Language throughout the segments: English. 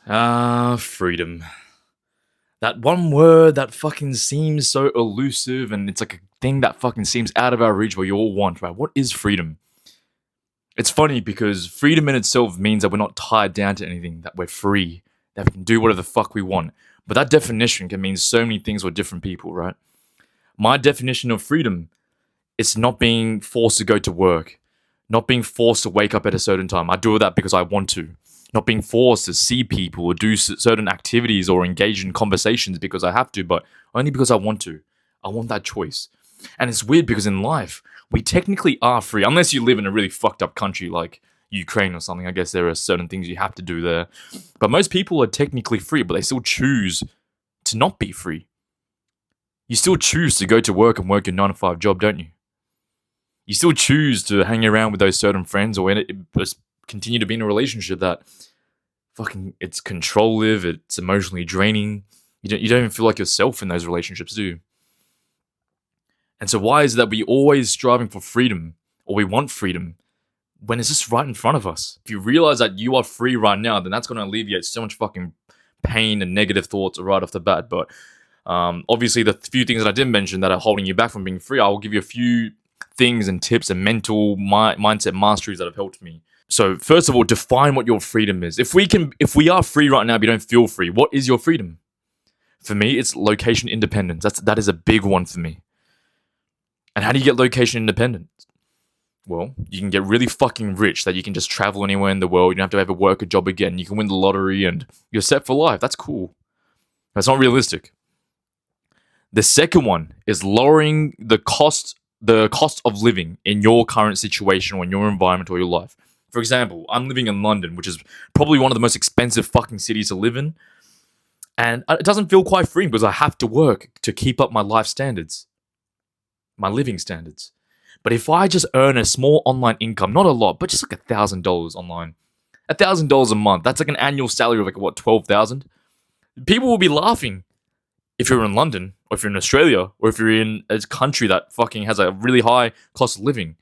Freedom. That one word that fucking seems so elusive and it's like a thing that fucking seems out of our reach but you all want, right? What is freedom? It's funny because freedom in itself means that we're not tied down to anything, that we're free, that we can do whatever the fuck we want. But that definition can mean so many things for different people, right? My definition of freedom is not being forced to go to work, not being forced to wake up at a certain time. I do that because I want to. Not being forced to see people or do certain activities or engage in conversations because I have to, but only because I want to. I want that choice. And it's weird because in life, we technically are free, unless you live in a really fucked up country like Ukraine or something. I guess there are certain things you have to do there. But most people are technically free, but they still choose to not be free. You still choose to go to work and work your 9 to 5 job, don't you? You still choose to hang around with those certain friends or continue to be in a relationship that fucking it's controlling, it's emotionally draining. You don't even feel like yourself in those relationships, do you? And so why is it that we always striving for freedom or we want freedom when it's just right in front of us? If you realize that you are free right now, then that's going to alleviate so much fucking pain and negative thoughts right off the bat. But obviously the few things that I did mention that are holding you back from being free, I will give you a few things and tips and mental mindset masteries that have helped me. So first of all, define what your freedom is. If we are free right now, but you don't feel free, what is your freedom? For me, it's location independence. That is a big one for me. And how do you get location independence? Well, you can get really fucking rich that you can just travel anywhere in the world. You don't have to ever work a job again. You can win the lottery and you're set for life. That's cool. That's not realistic. The second one is lowering the cost of living in your current situation or in your environment or your life. For example, I'm living in London, which is probably one of the most expensive fucking cities to live in. And it doesn't feel quite free because I have to work to keep up my life standards, my living standards. But if I just earn a small online income, not a lot, but just like $1,000 online, $1,000 a month, that's like an annual salary of like what, 12,000? People will be laughing if you're in London, or if you're in Australia, or if you're in a country that fucking has a really high cost of living.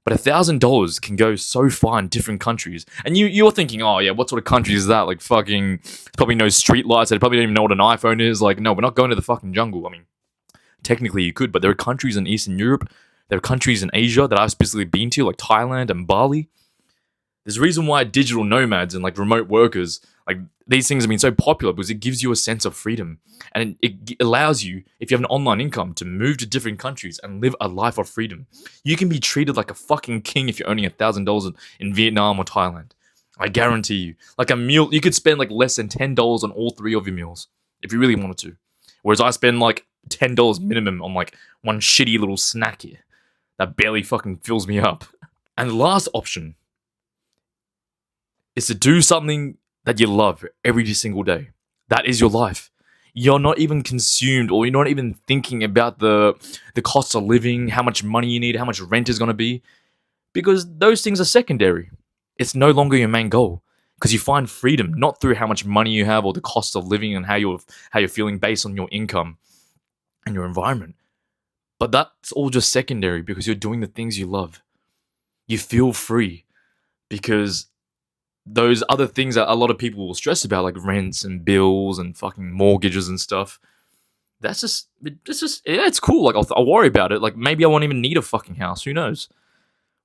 But $1,000 can go so far in different countries. And you're thinking, oh yeah, what sort of country is that? Like fucking, probably no street lights. They probably don't even know what an iPhone is. Like, no, we're not going to the fucking jungle. I mean, technically you could, but there are countries in Eastern Europe, there are countries in Asia that I've specifically been to, like Thailand and Bali. There's a reason why digital nomads and like remote workers, like these things have been so popular because it gives you a sense of freedom. And it allows you, if you have an online income, to move to different countries and live a life of freedom. You can be treated like a fucking king if you're earning $1,000 in Vietnam or Thailand. I guarantee you. Like a meal, you could spend like less than $10 on all three of your meals if you really wanted to. Whereas I spend like $10 minimum on like one shitty little snack here that barely fucking fills me up. And the last option is to do something that you love every single day. That is your life. You're not even consumed or you're not even thinking about the cost of living, how much money you need, how much rent is going to be, because those things are secondary. It's no longer your main goal because you find freedom not through how much money you have or the cost of living and how you're feeling based on your income and your environment. But that's all just secondary because you're doing the things you love. You feel free because those other things that a lot of people will stress about, like rents and bills and fucking mortgages and stuff, it's just, yeah, it's cool. Like, I'll worry about it. Like, maybe I won't even need a fucking house. Who knows?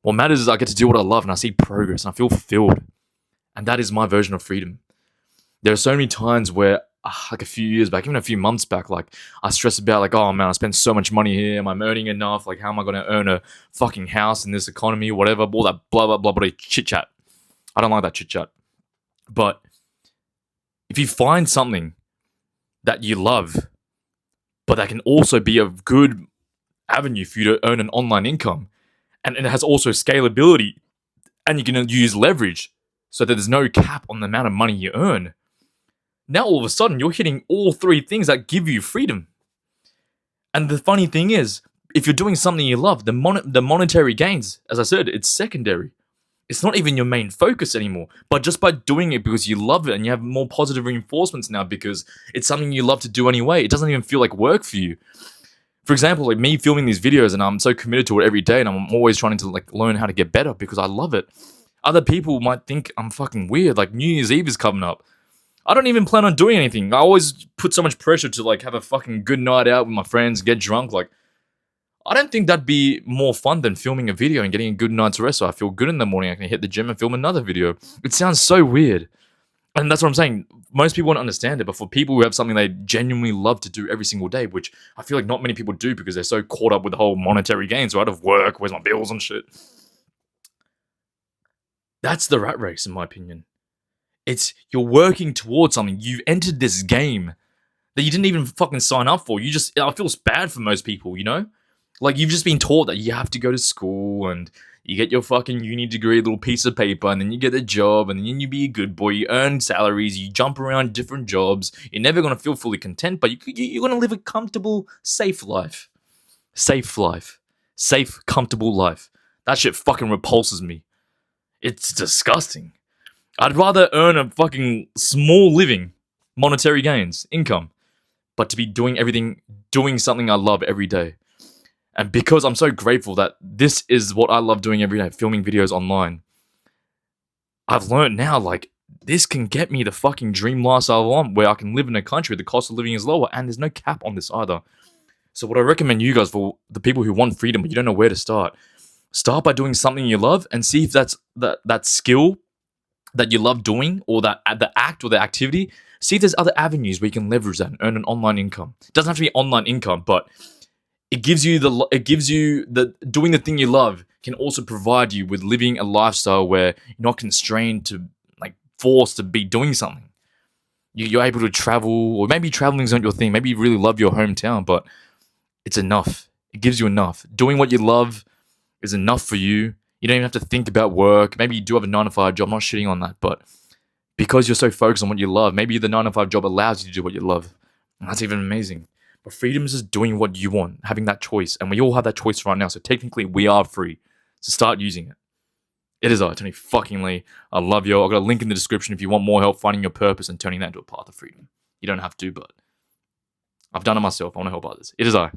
What matters is I get to do what I love and I see progress and I feel fulfilled. And that is my version of freedom. There are so many times where, like a few years back, even a few months back, like I stress about like, oh man, I spend so much money here. Am I earning enough? Like, how am I going to earn a fucking house in this economy? Whatever, all that blah, blah, blah, blah, chit chat. I don't like that chit chat. But if you find something that you love, but that can also be a good avenue for you to earn an online income, and it has also scalability, and you can use leverage so that there's no cap on the amount of money you earn, now all of a sudden you're hitting all three things that give you freedom. And the funny thing is, if you're doing something you love, the monetary gains, as I said, it's secondary. It's not even your main focus anymore. But just by doing it because you love it and you have more positive reinforcements now because it's something you love to do anyway, it doesn't even feel like work for you. For example, like me filming these videos and I'm so committed to it every day and I'm always trying to like learn how to get better because I love it. Other people might think I'm fucking weird. Like New Year's Eve is coming up. I don't even plan on doing anything. I always put so much pressure to like have a fucking good night out with my friends, get drunk. Like, I don't think that'd be more fun than filming a video and getting a good night's rest. So I feel good in the morning. I can hit the gym and film another video. It sounds so weird. And that's what I'm saying. Most people won't understand it, but for people who have something they genuinely love to do every single day, which I feel like not many people do because they're so caught up with the whole monetary gains, right? Of work, where's my bills and shit. That's the rat race, in my opinion. It's you're working towards something. You've entered this game that you didn't even fucking sign up for. I feel bad for most people, you know? Like, you've just been taught that you have to go to school and you get your fucking uni degree, a little piece of paper, and then you get a job, and then you be a good boy, you earn salaries, you jump around different jobs. You're never going to feel fully content, but you're going to live a comfortable, safe life. Safe life. Safe, comfortable life. That shit fucking repulses me. It's disgusting. I'd rather earn a fucking small living, monetary gains, income, but to be doing something I love every day. And because I'm so grateful that this is what I love doing every day, filming videos online, I've learned now, like, this can get me the fucking dream lifestyle I want, where I can live in a country where the cost of living is lower, and there's no cap on this either. So what I recommend you guys, for the people who want freedom but you don't know where to start by doing something you love and see if that's that skill that you love doing, or that the act or the activity. See if there's other avenues where you can leverage that and earn an online income. It doesn't have to be online income, but it gives you the doing the thing you love can also provide you with living a lifestyle where you're not constrained to, like, forced to be doing something. You're able to travel, or maybe traveling's not your thing. Maybe you really love your hometown, but it's enough. It gives you enough. Doing what you love is enough for you. You don't even have to think about work. Maybe you do have a 9-to-5 job. I'm not shitting on that, but because you're so focused on what you love, maybe the 9-to-5 job allows you to do what you love. And that's even amazing. But freedom is just doing what you want, having that choice. And we all have that choice right now. So technically, we are free. So start using it. It is I, Tony fucking Lee. I love you. I've got a link in the description if you want more help finding your purpose and turning that into a path of freedom. You don't have to, but I've done it myself. I want to help others. It is I.